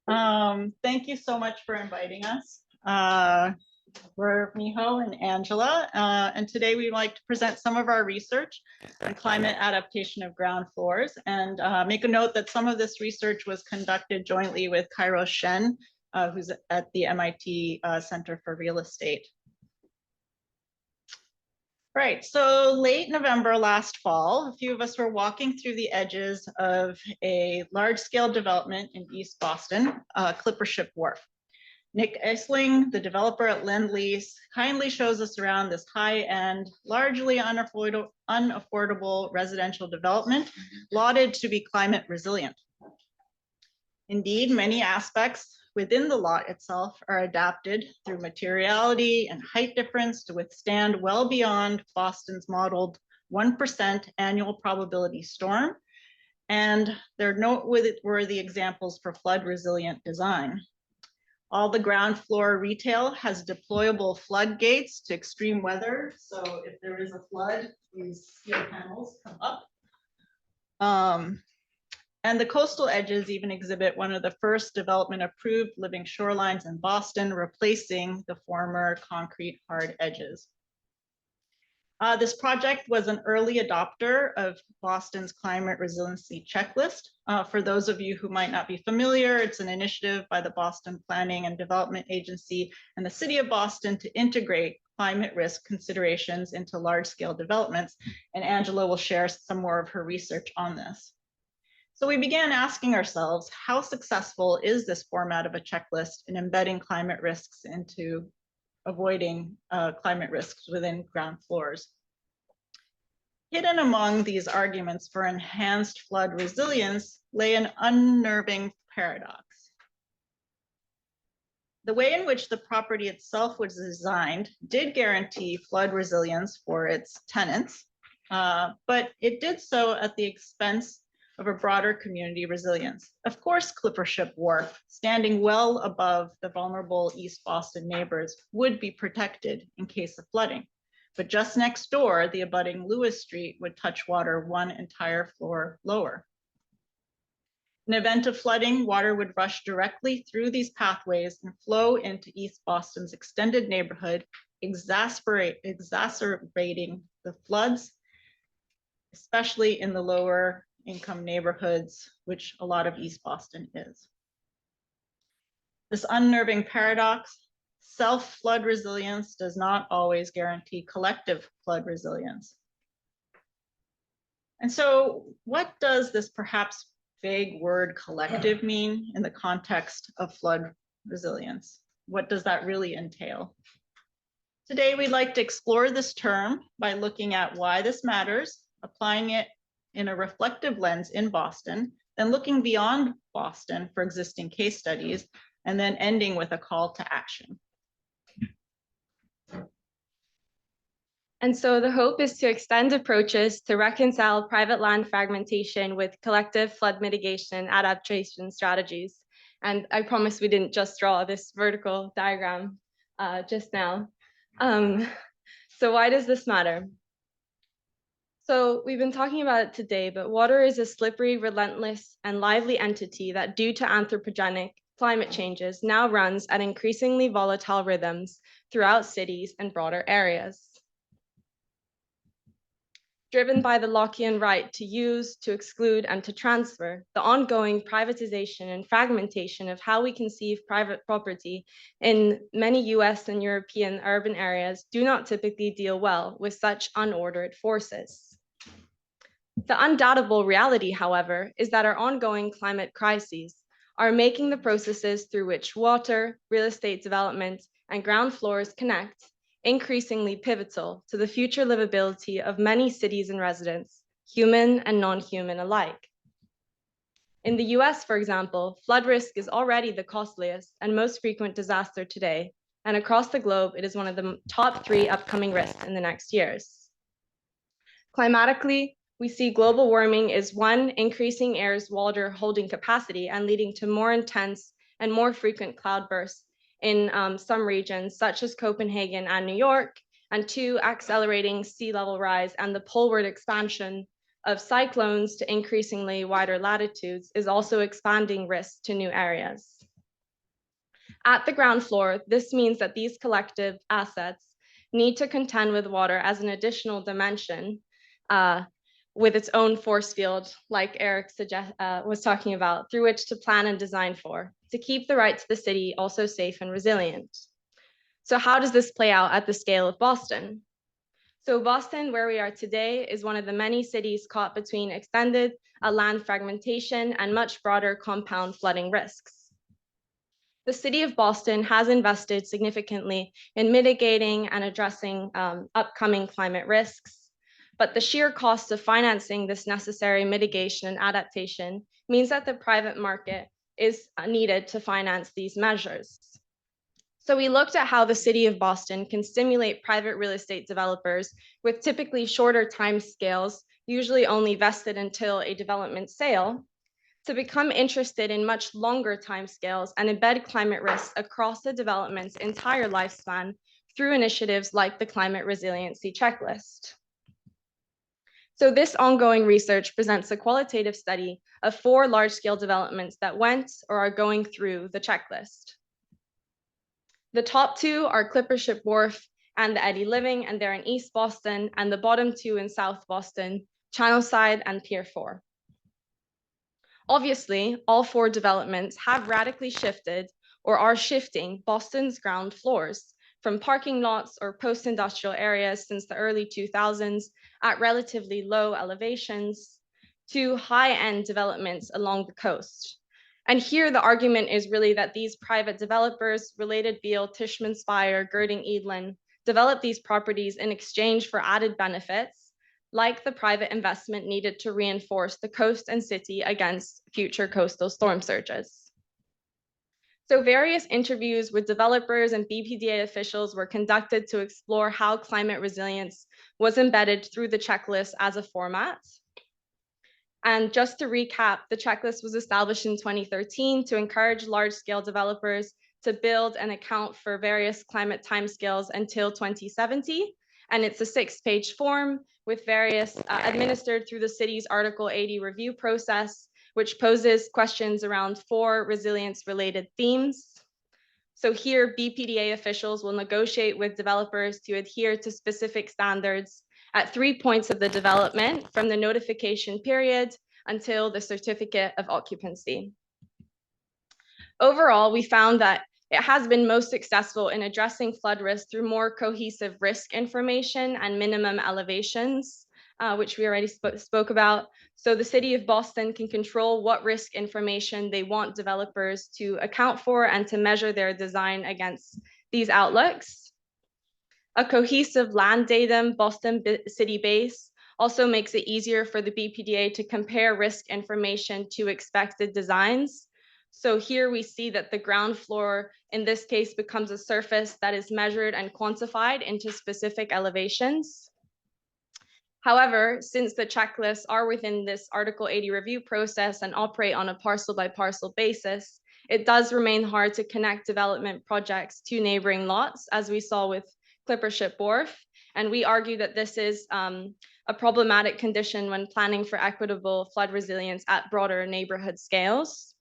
Thank you so much for inviting us. We're Miho and Angela, and today we'd like to present some of our research on climate adaptation of ground floors, and make a note that some of this research was conducted jointly with Kairos Shen, who's at the MIT Center for Real Estate. Right, so late November last fall, a few of us were walking through the edges of a large-scale development in East Boston, Clipper Ship Wharf. Nick Eisling, the developer at Lend Lease, kindly shows us around this high-end, largely unaffordable residential development, lauded to be climate resilient. Indeed, many aspects within the lot itself are adapted through materiality and height difference to withstand well beyond Boston's modeled 1% annual probability storm. And they're noteworthy examples for flood resilient design. All the ground floor retail has deployable floodgates to extreme weather. So if there is a flood, these steel panels come up. And the coastal edges even exhibit one of the first development approved living shorelines in Boston, replacing the former concrete hard edges. This project was an early adopter of Boston's climate resiliency checklist. For those of you who might not be familiar, it's an initiative by the Boston Planning and Development Agency and the City of Boston to integrate climate risk considerations into large-scale developments. And Angela will share some more of her research on this. So we began asking ourselves, how successful is this format of a checklist in embedding climate risks into avoiding climate risks within ground floors? Hidden among these arguments for enhanced flood resilience lay an unnerving paradox. The way in which the property itself was designed did guarantee flood resilience for its tenants, but it did so at the expense of a broader community resilience. Of course, Clipper Ship Wharf, standing well above the vulnerable East Boston neighbors, would be protected in case of flooding. But just next door, the abutting Lewis Street would touch water one entire floor lower. In event of flooding, water would rush directly through these pathways and flow into East Boston's extended neighborhood, exacerbating the floods, especially in the lower income neighborhoods, which a lot of East Boston is. This unnerving paradox, self-flood resilience does not always guarantee collective flood resilience. And so what does this perhaps vague word collective mean in the context of flood resilience? What does that really entail? Today, we'd like to explore this term by looking at why this matters, applying it in a reflective lens in Boston, then looking beyond Boston for existing case studies, and then ending with a call to action. And so the hope is to extend approaches to reconcile private land fragmentation with collective flood mitigation adaptation strategies. And I promise we didn't just draw this vertical diagram just now. So why does this matter? So we've been talking about it today, but water is a slippery, relentless, and lively entity that, due to anthropogenic climate changes, now runs at increasingly volatile rhythms throughout cities and broader areas. Driven by the Lockean right to use, to exclude, and to transfer, the ongoing privatization and fragmentation of how we conceive private property in many US and European urban areas do not typically deal well with such unordered forces. The undoubtable reality, however, is that our ongoing climate crises are making the processes through which water, real estate development, and ground floors connect increasingly pivotal to the future livability of many cities and residents, human and non-human alike. In the US, for example, flood risk is already the costliest and most frequent disaster today, and across the globe, it is one of the top 3 upcoming risks in the next years. Climatically, we see global warming is one, increasing air's water holding capacity and leading to more intense and more frequent cloudbursts in some regions, such as Copenhagen and New York, and 2, accelerating sea level rise and the poleward expansion of cyclones to increasingly wider latitudes is also expanding risk to new areas. At the ground floor, this means that these collective assets need to contend with water as an additional dimension with its own force field, like Eric was talking about, through which to plan and design for, to keep the right to the city also safe and resilient. So how does this play out at the scale of Boston? So Boston, where we are today, is one of the many cities caught between extended land fragmentation and much broader compound flooding risks. The city of Boston has invested significantly in mitigating and addressing upcoming climate risks, but the sheer cost of financing this necessary mitigation and adaptation means that the private market is needed to finance these measures. So we looked at how the city of Boston can stimulate private real estate developers with typically shorter timescales, usually only vested until a development sale, to become interested in much longer timescales and embed climate risks across the development's entire lifespan through initiatives like the Climate Resiliency Checklist. So this ongoing research presents a qualitative study of 4 large-scale developments that went or are going through the checklist. The top 2 are Clippership Wharf and the Eddy Living, and they're in East Boston, and the bottom 2 in South Boston, Channelside and Pier 4. Obviously, all 4 developments have radically shifted or are shifting Boston's ground floors from parking lots or post-industrial areas since the early 2000s at relatively low elevations to high-end developments along the coast. And here the argument is really that these private developers, Related Beale, Tishman Speyer, Girding Edelin, develop these properties in exchange for added benefits, like the private investment needed to reinforce the coast and city against future coastal storm surges. So various interviews with developers and BPDA officials were conducted to explore how climate resilience was embedded through the checklist as a format. And just to recap, the checklist was established in 2013 to encourage large-scale developers to build and account for various climate timescales until 2070. And it's a 6-page form with various administered through the city's Article 80 review process, which poses questions around 4 resilience-related themes. So here, BPDA officials will negotiate with developers to adhere to specific standards at 3 points of the development, from the notification period until the certificate of occupancy. Overall, we found that it has been most successful in addressing flood risk through more cohesive risk information and minimum elevations, which we already spoke about. So the city of Boston can control what risk information they want developers to account for and to measure their design against these outlooks. A cohesive land datum, Boston city base, also makes it easier for the BPDA to compare risk information to expected designs. So here we see that the ground floor, in this case, becomes a surface that is measured and quantified into specific elevations. However, since the checklists are within this Article 80 review process and operate on a parcel by parcel basis, it does remain hard to connect development projects to neighboring lots, as we saw with Clippership Wharf. And we argue that this is a problematic condition when planning for equitable flood resilience at broader neighborhood scales.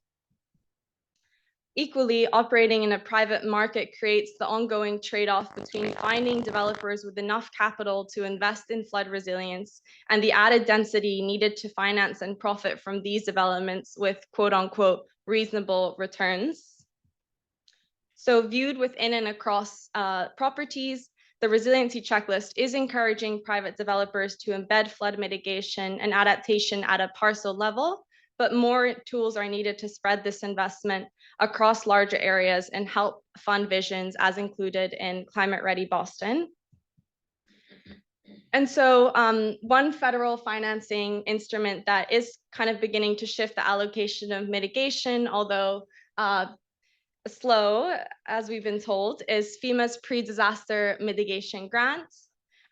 Equally, operating in a private market creates the ongoing trade-off between finding developers with enough capital to invest in flood resilience and the added density needed to finance and profit from these developments with quote unquote reasonable returns. So viewed within and across properties, the resiliency checklist is encouraging private developers to embed flood mitigation and adaptation at a parcel level, but more tools are needed to spread this investment across larger areas and help fund visions as included in Climate Ready Boston. And so one federal financing instrument that is kind of beginning to shift the allocation of mitigation, although slow, as we've been told, is FEMA's pre-disaster mitigation grant.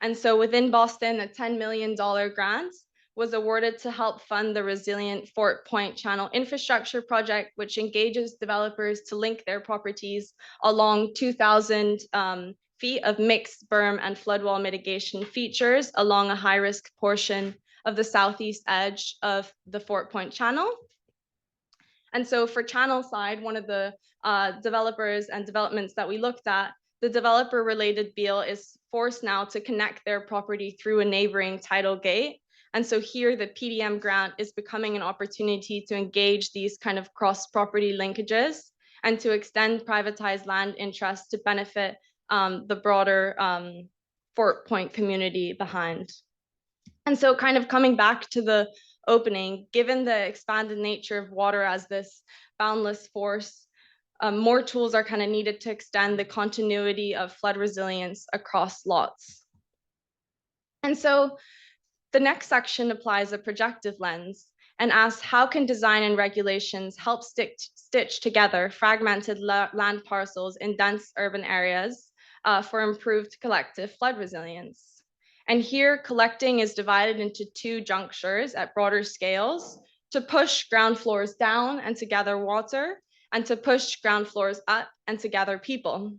And so within Boston, a $10 million grant was awarded to help fund the resilient Fort Point Channel infrastructure project, which engages developers to link their properties along 2,000 feet of mixed berm and floodwall mitigation features along a high-risk portion of the southeast edge of the Fort Point Channel. And so for channel side, one of the developers and developments that we looked at, the developer-related bill is forced now to connect their property through a neighboring tidal gate. And so here the PDM grant is becoming an opportunity to engage these kind of cross-property linkages and to extend privatized land interests to benefit the broader Fort Point community behind. And so kind of coming back to the opening, given the expanded nature of water as this boundless force, more tools are kind of needed to extend the continuity of flood resilience across lots. And so the next section applies a projective lens and asks how can design and regulations help stitch together fragmented land parcels in dense urban areas for improved collective flood resilience. And here collecting is divided into two junctures at broader scales to push ground floors down and to gather water, and to push ground floors up and to gather people.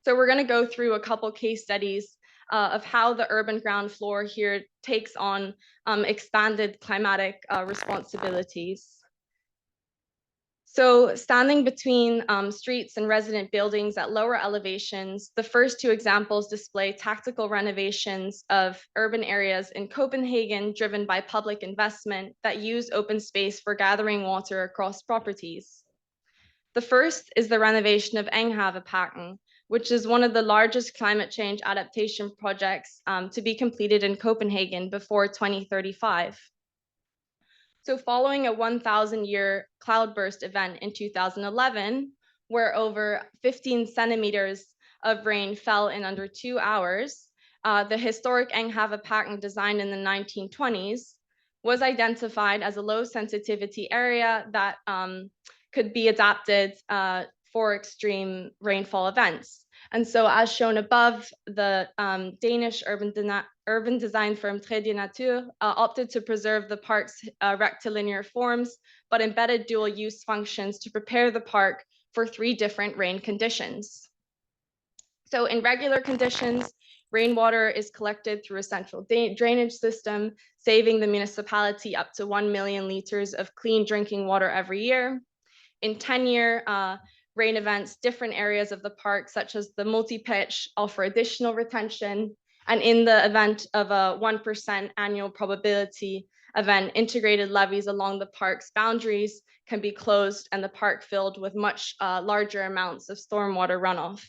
So we're going to go through a couple case studies of how the urban ground floor here takes on expanded climatic responsibilities. So standing between streets and resident buildings at lower elevations, the first two examples display tactical renovations of urban areas in Copenhagen driven by public investment that use open space for gathering water across properties. The first is the renovation of Enghaveparken, which is one of the largest climate change adaptation projects to be completed in Copenhagen before 2035. So following a 1,000-year cloudburst event in 2011, where over 15 centimeters of rain fell in under 2 hours, the historic Enghaveparken, designed in the 1920s, was identified as a low sensitivity area that could be adapted for extreme rainfall events. And so as shown above, the Danish urban design firm Rez de Ville opted to preserve the park's rectilinear forms, but embedded dual use functions to prepare the park for 3 different rain conditions. So in regular conditions, rainwater is collected through a central drainage system, saving the municipality up to 1 million liters of clean drinking water every year. In 10-year rain events, different areas of the park, such as the multi-pitch, offer additional retention. And in the event of a 1% annual probability event, integrated levees along the park's boundaries can be closed and the park filled with much larger amounts of stormwater runoff.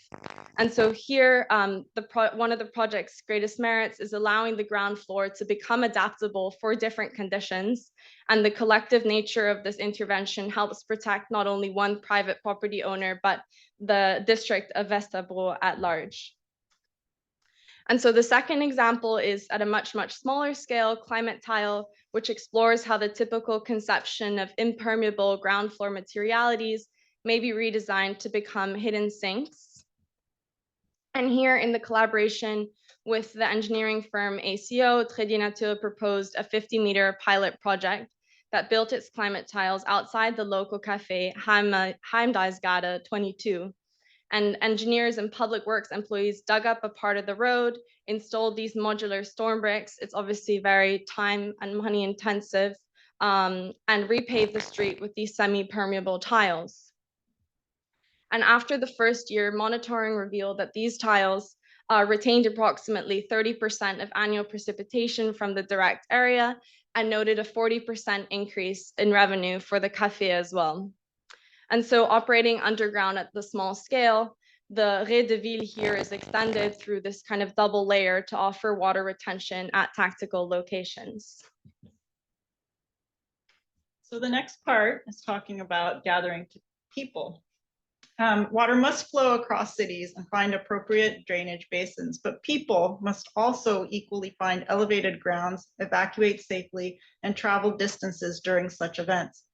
And so here, one of the project's greatest merits is allowing the ground floor to become adaptable for different conditions. And the collective nature of this intervention helps protect not only one private property owner, but the district of Vesterbro at large. And so the second example is at a much smaller scale, Climate Tile, which explores how the typical conception of impermeable ground floor materialities may be redesigned to become hidden sinks. And here, in the collaboration with the engineering firm ACO, Rez de Ville proposed a 50-meter pilot project that built its climate tiles outside the local cafe Heimdalsgade 22. And engineers and public works employees dug up a part of the road, installed these modular storm bricks. It's obviously very time and money intensive, and repaved the street with these semi-permeable tiles. And after the first year, monitoring revealed that these tiles retained approximately 30% of annual precipitation from the direct area, and noted a 40% increase in revenue for the cafe as well. And so operating underground at the small scale, the Rez de Ville here is extended through this kind of double layer to offer water retention at tactical locations. So the next part is talking about gathering people. Water must flow across cities and find appropriate drainage basins, but people must also equally find elevated grounds, evacuate safely, and travel distances during such events.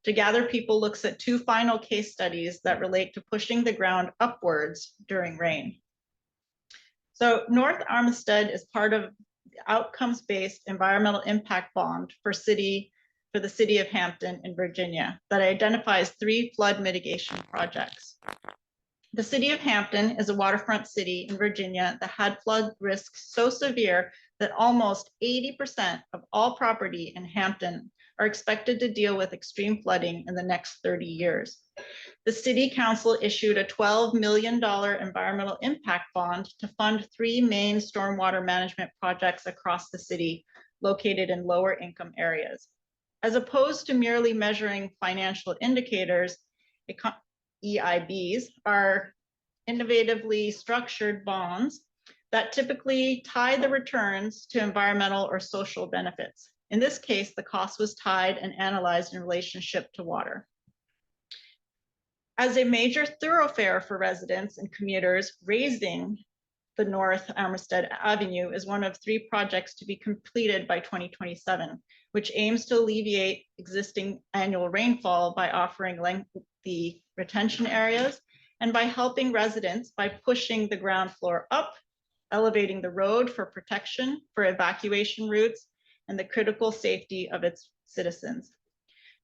To gather people looks at 2 final case studies that relate to pushing the ground upwards during rain. So North Armistead is part of the outcomes-based environmental impact bond for the city of Hampton in Virginia that identifies 3 flood mitigation projects. The city of Hampton is a waterfront city in Virginia that had flood risks so severe that almost 80% of all property in Hampton are expected to deal with extreme flooding in the next 30 years. The City Council issued a $12 million environmental impact bond to fund 3 main stormwater management projects across the city located in lower income areas. As opposed to merely measuring financial indicators, EIBs are innovatively structured bonds that typically tie the returns to environmental or social benefits. In this case, the cost was tied and analyzed in relationship to water. As a major thoroughfare for residents and commuters, raising the North Armistead Avenue is one of 3 projects to be completed by 2027, which aims to alleviate existing annual rainfall by offering lengthy retention areas and by helping residents by pushing the ground floor up, elevating the road for protection for evacuation routes and the critical safety of its citizens.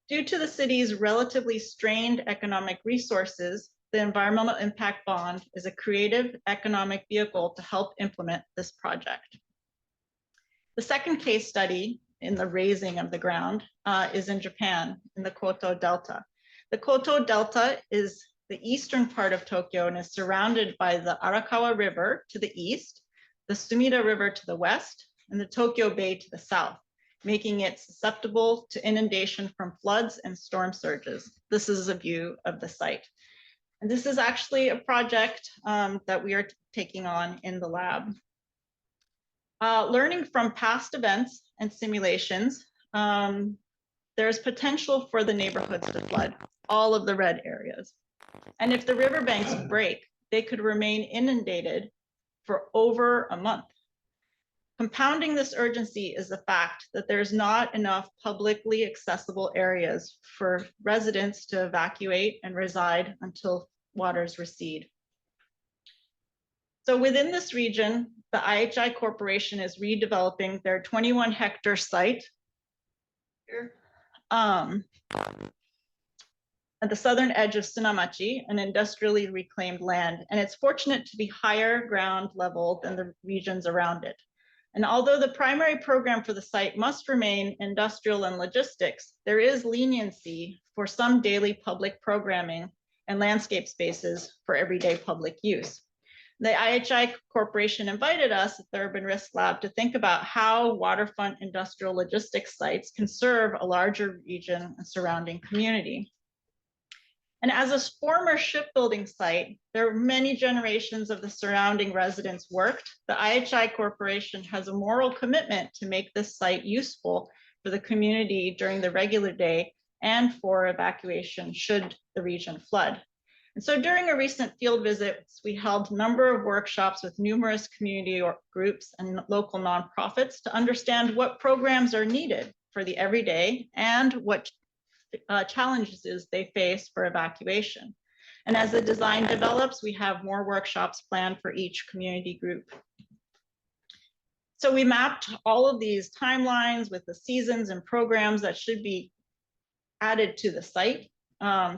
Due to the city's relatively strained economic resources, the environmental impact bond is a creative economic vehicle to help implement this project. The second case study in the raising of the ground is in Japan, in the Koto Delta. The Koto Delta is the eastern part of Tokyo and is surrounded by the Arakawa River to the east, the Sumida River to the west, and the Tokyo Bay to the south, making it susceptible to inundation from floods and storm surges. This is a view of the site. And this is actually a project that we are taking on in the lab. Learning from past events and simulations, there's potential for the neighborhoods to flood, all of the red areas. And if the riverbanks break, they could remain inundated for over a month. Compounding this urgency is the fact that there's not enough publicly accessible areas for residents to evacuate and reside until waters recede. So within this region, the IHI Corporation is redeveloping their 21-hectare site here, at the southern edge of Tsunamachi, an industrially reclaimed land, and it's fortunate to be higher ground level than the regions around it. And although the primary program for the site must remain industrial and logistics, there is leniency for some daily public programming and landscape spaces for everyday public use. The IHI Corporation invited us at the Urban Risk Lab to think about how waterfront industrial logistics sites can serve a larger region and surrounding community. And as a former shipbuilding site, there are many generations of the surrounding residents worked. The IHI Corporation has a moral commitment to make this site useful for the community during the regular day and for evacuation should the region flood. And so during a recent field visit, we held a number of workshops with numerous community groups and local nonprofits to understand what programs are needed for the everyday and what challenges they face for evacuation. And as the design develops, we have more workshops planned for each community group. So we mapped all of these timelines with the seasons and programs that should be added to the site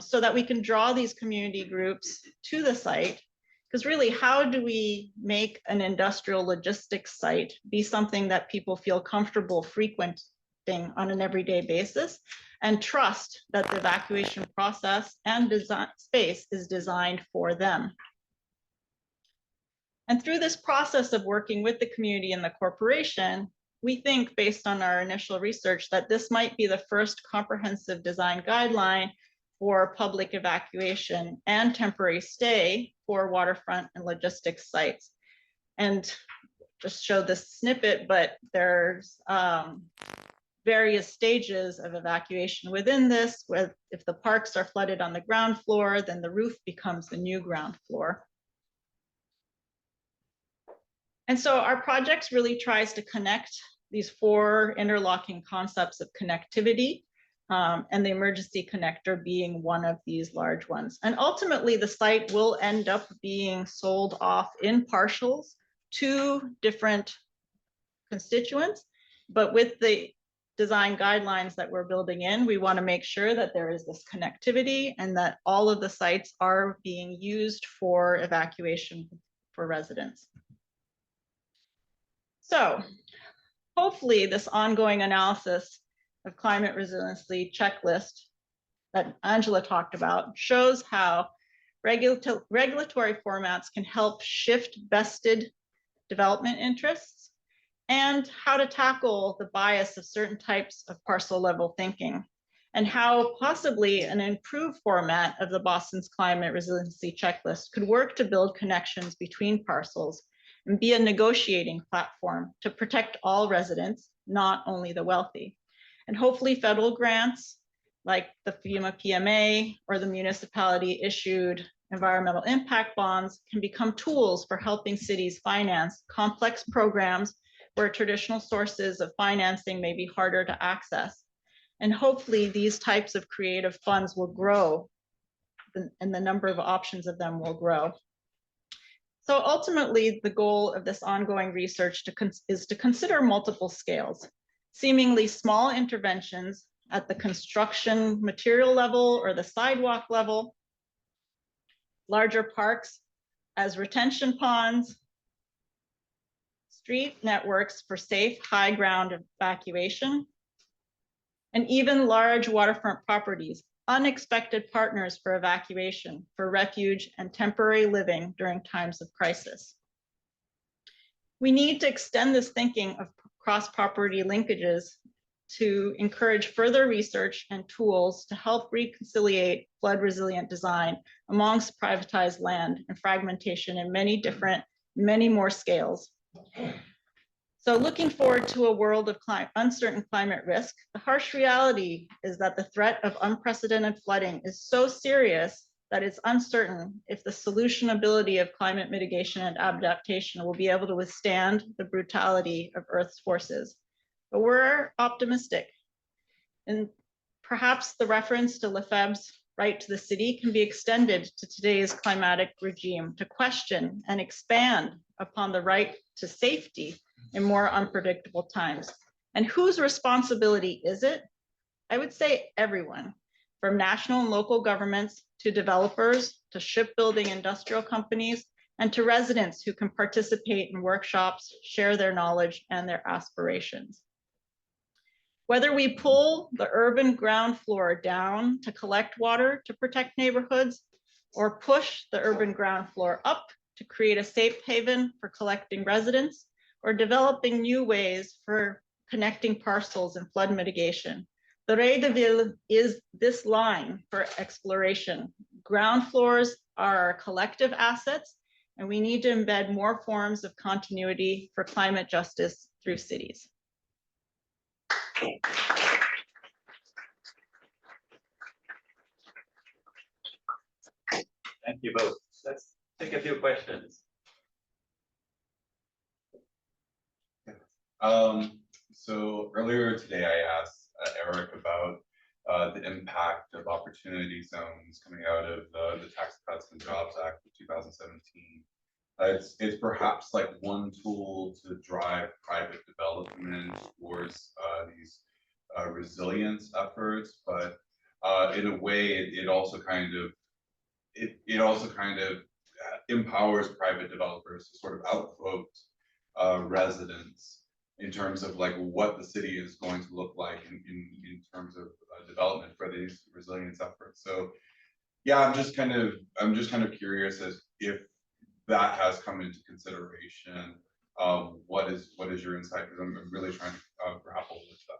so that we can draw these community groups to the site. Because really, how do we make an industrial logistics site be something that people feel comfortable frequenting on an everyday basis and trust that the evacuation process and design space is designed for them? And through this process of working with the community and the corporation, we think, based on our initial research, that this might be the first comprehensive design guideline for public evacuation and temporary stay for waterfront and logistics sites. And just show this snippet, but there's various stages of evacuation within this, where if the parks are flooded on the ground floor, then the roof becomes the new ground floor. And so our projects really tries to connect these 4 interlocking concepts of connectivity, and the emergency connector being one of these large ones. And ultimately, the site will end up being sold off in partials to different constituents, but with the design guidelines that we're building in, we want to make sure that there is this connectivity and that all of the sites are being used for evacuation for residents. So hopefully this ongoing analysis of climate resiliency checklist that Angela talked about shows how regulatory formats can help shift vested development interests and how to tackle the bias of certain types of parcel level thinking, and how possibly an improved format of the Boston's climate resiliency checklist could work to build connections between parcels and be a negotiating platform to protect all residents, not only the wealthy. And hopefully federal grants like the FEMA PMA or the municipality issued environmental impact bonds can become tools for helping cities finance complex programs where traditional sources of financing may be harder to access. And hopefully these types of creative funds will grow and the number of options of them will grow. So ultimately, the goal of this ongoing research is to consider multiple scales, seemingly small interventions at the construction material level or the sidewalk level, larger parks as retention ponds, street networks for safe high ground evacuation, and even large waterfront properties, unexpected partners for evacuation, for refuge and temporary living during times of crisis. We need to extend this thinking of cross-property linkages to encourage further research and tools to help reconciliate flood resilient design amongst privatized land and fragmentation in many more scales. So looking forward to a world of uncertain climate risk, the harsh reality is that the threat of unprecedented flooding is so serious that it's uncertain if the solutionability of climate mitigation and adaptation will be able to withstand the brutality of Earth's forces. But we're optimistic. And perhaps the reference to Lefebvre's right to the city can be extended to today's climatic regime to question and expand upon the right to safety in more unpredictable times. And whose responsibility is it? I would say everyone, from national and local governments to developers, to shipbuilding industrial companies, and to residents who can participate in workshops, share their knowledge and their aspirations. Whether we pull the urban ground floor down to collect water to protect neighborhoods, or push the urban ground floor up to create a safe haven for collecting residents, or developing new ways for connecting parcels and flood mitigation, the Rez de Ville is this line for exploration. Ground floors are our collective assets, and we need to embed more forms of continuity for climate justice through cities. Thank you both. Let's take a few questions. So earlier today, I asked Eric about the impact of opportunity zones coming out of the Tax Cuts and Jobs Act of 2017. It's perhaps like one tool to drive private development towards these resilience efforts, but in a way, it also kind of empowers private developers to sort of outvote residents in terms of like what the city is going to look like in terms of development for these resilience efforts. So yeah, I'm just kind of curious as if that has come into consideration. What is your insight? Because I'm really trying to grapple with that.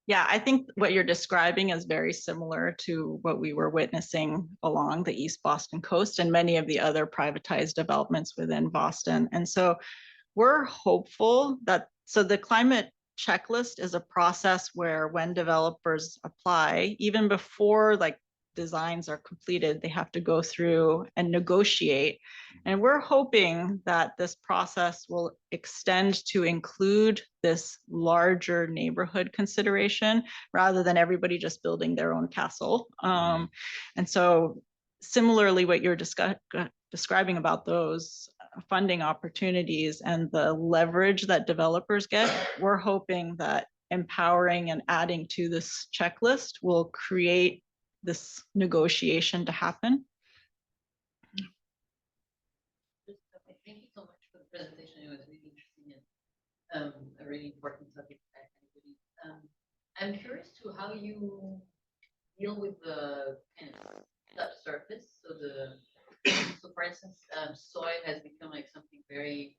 Yeah, I think what you're describing is very similar to what we were witnessing along the East Boston coast and many of the other privatized developments within Boston. And so we're hopeful that, so the climate checklist is a process where when developers apply, even before like designs are completed, they have to go through and negotiate. And we're hoping that this process will extend to include this larger neighborhood consideration rather than everybody just building their own castle. And so similarly, what you're describing about those funding opportunities and the leverage that developers get, we're hoping that empowering and adding to this checklist will create this negotiation to happen. Thank you so much for the presentation. It was really interesting a really important topic. I believe. I'm curious to how you deal with the kind of subsurface. So for instance, soil has become like something very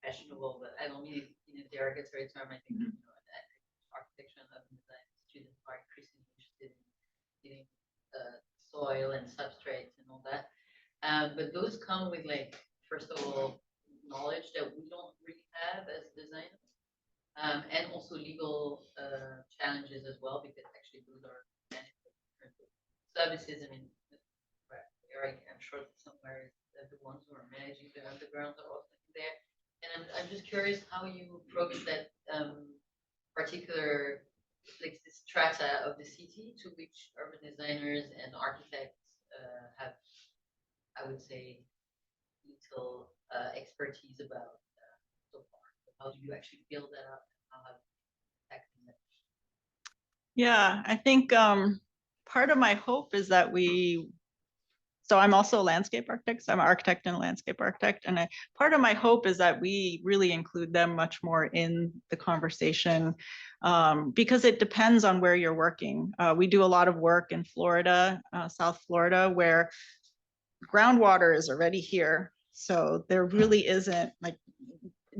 fashionable, but I don't mean it in a derogatory term. I think architecture and urban design students are increasingly interested in soil and substrates and all that. But those come with like, first of all, knowledge that we don't really have as designers. And also legal challenges as well, because actually those are services. I mean, Eric, I'm sure that somewhere the ones who are managing the underground are also there. And I'm just curious how you approach that particular like this strata of the city to which urban designers and architects have, I would say, little expertise about so far. How do you actually build that up? How have you tackled that? Yeah, I think part of my hope is that so I'm also a landscape architect, so I'm an architect and a landscape architect. And part of my hope is that we really include them much more in the conversation because it depends on where you're working. We do a lot of work in Florida, South Florida, where groundwater is already here. So there really isn't like,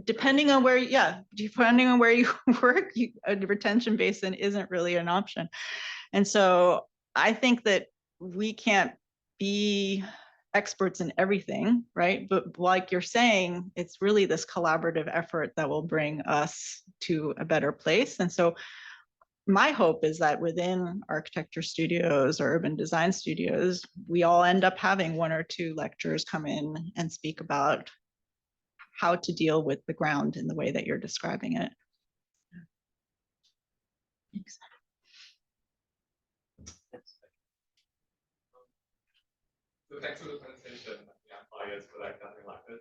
depending on where you work, a retention basin isn't really an option. And so I think that we can't be experts in everything, right? But like you're saying, it's really this collaborative effort that will bring us to a better place. And so my hope is that within architecture studios or urban design studios, we all end up having 1 or 2 lecturers come in and speak about how to deal with the ground in the way that you're describing it. Thanks. So thanks for the presentation. Yeah, I'm biased, but I nothing like this.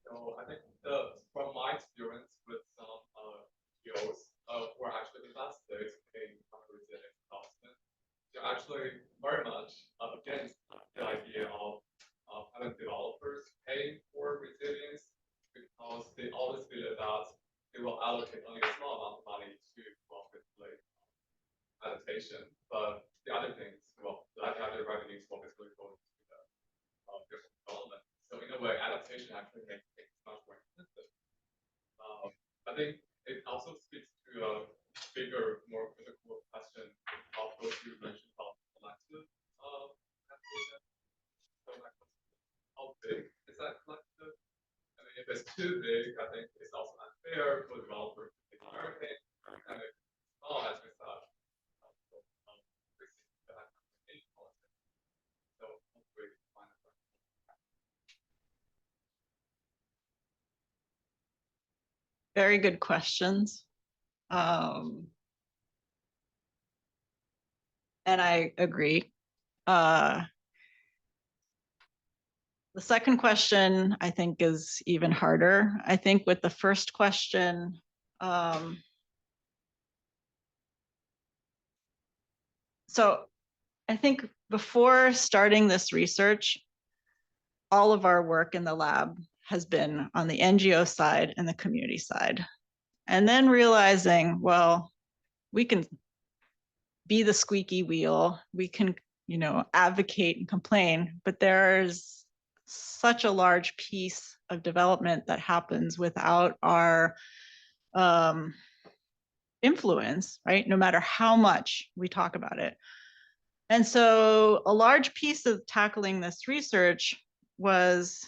So I think from my experience with some POs who are actually invested in resilience development, they're actually very much against the idea of having developers paying for resilience because they always feel that they will allocate only a small amount of money to obviously adaptation, but the other things, well, the other revenues will basically go to the development. So in a way, adaptation actually makes things much more expensive. I think it also speaks to a bigger, more critical question of what you mentioned about collective adaptation. So how big is that collective? I mean, if it's too big, I think it's also unfair for the developer to take everything. And if it's small, as we said, Very good questions. And I agree. The second question, I think, is even harder. I think with the first question, so I think before starting this research, all of our work in the lab has been on the NGO side and the community side. And then realizing, well, we can be the squeaky wheel, we can, advocate and complain, but there's such a large piece of development that happens without our influence, right? No matter how much we talk about it. And so a large piece of tackling this research was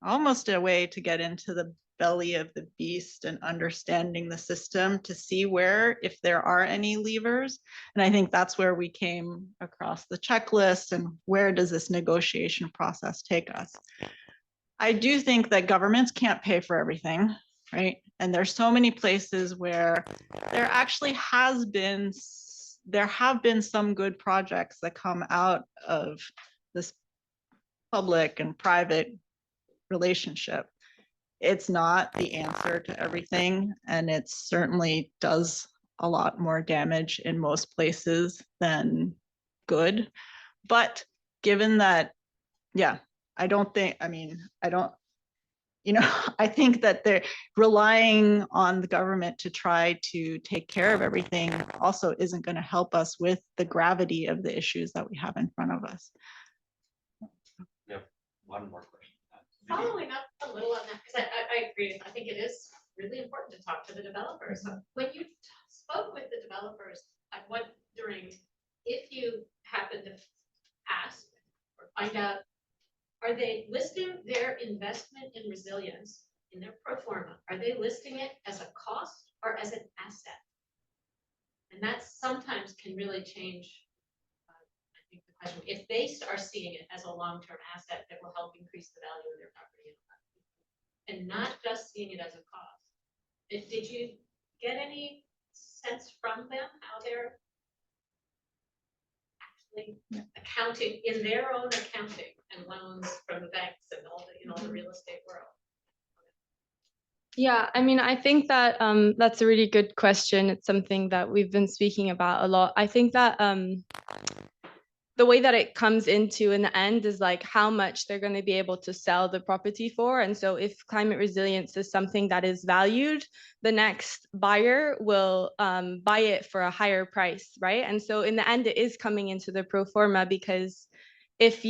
almost a way to get into the belly of the beast and understanding the system to see where, if there are any levers. And I think that's where we came across the checklist and where does this negotiation process take us. I do think that governments can't pay for everything, right? And there's so many places where there actually have been some good projects that come out of this public and private relationship. It's not the answer to everything, and it certainly does a lot more damage in most places than good. But given that, yeah, I don't, you know, I think that they're relying on the government to try to take care of everything also isn't going to help us with the gravity of the issues that we have in front of us. One more question. Following up a little on that, because I agree, I think it is really important to talk to the developers. When you spoke with the developers, I'm wondering if you happen to ask or find out, are they listing their investment in resilience in their pro forma? Are they listing it as a cost or as an asset? And that sometimes can really change, I think, the question. If they are seeing it as a long-term asset that will help increase the value of their property and not just seeing it as a cost. Did you get any sense from them how they're actually accounting in their own accounting and loans from the banks and all the, you know, the real estate world? Yeah, I mean, I think that that's a really good question. It's something that we've been speaking about a lot. I think that the way that it comes into in the end is like how much they're going to be able to sell the property for. And so if climate resilience is something that is valued, the next buyer will buy it for a higher price, right? And so in the end, it is coming into the pro forma, because if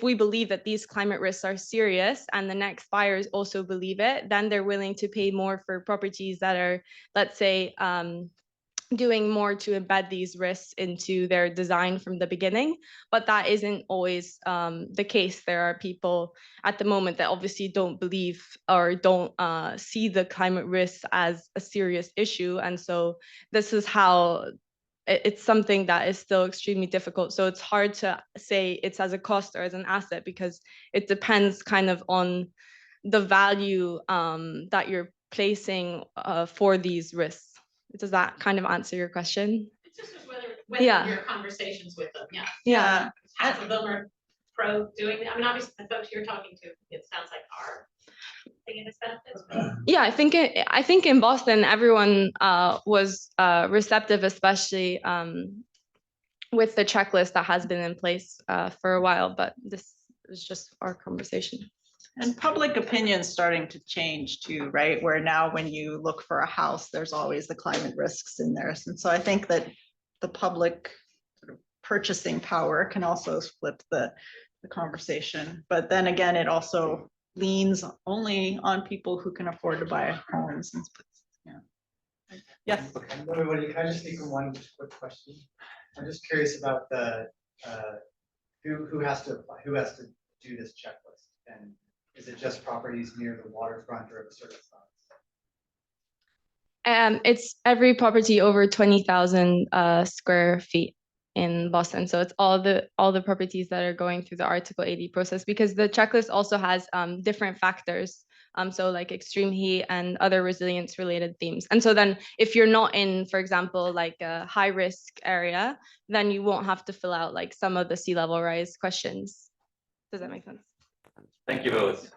we believe that these climate risks are serious and the next buyers also believe it, then they're willing to pay more for properties that are, let's say, doing more to embed these risks into their design from the beginning. But that isn't always the case. There are people at the moment that obviously don't believe or don't see the climate risks as a serious issue. And so this is how it's something that is still extremely difficult. So it's hard to say it's as a cost or as an asset, because it depends kind of on the value that you're placing for these risks. Does that kind of answer your question? It's just whether Yeah. your conversations with them, yeah. Yeah. Half of them are pro doing it. I mean, obviously the folks you're talking to, it sounds like are thinking it's benefits. But Yeah, I think in Boston, everyone was receptive, especially with the checklist that has been in place for a while. But this is just our conversation. And public opinion's starting to change too, right? Where now when you look for a house, there's always the climate risks in there. And so I think that the public sort of purchasing power can also flip the conversation. But then again, it also leans only on people who can afford to buy homes. And yeah. Yes. Everybody, can I just sneak in one just quick question? I'm just curious about the who has to apply, who has to do this checklist, and is it just properties near the waterfront or of a certain size? It's every property over 20,000 square feet in Boston. So it's all the properties that are going through the Article 80 process, because the checklist also has different factors. So like extreme heat and other resilience related themes. And so then if you're not in, for example, like a high risk area, then you won't have to fill out like some of the sea level rise questions. Does that make sense? Thank you both.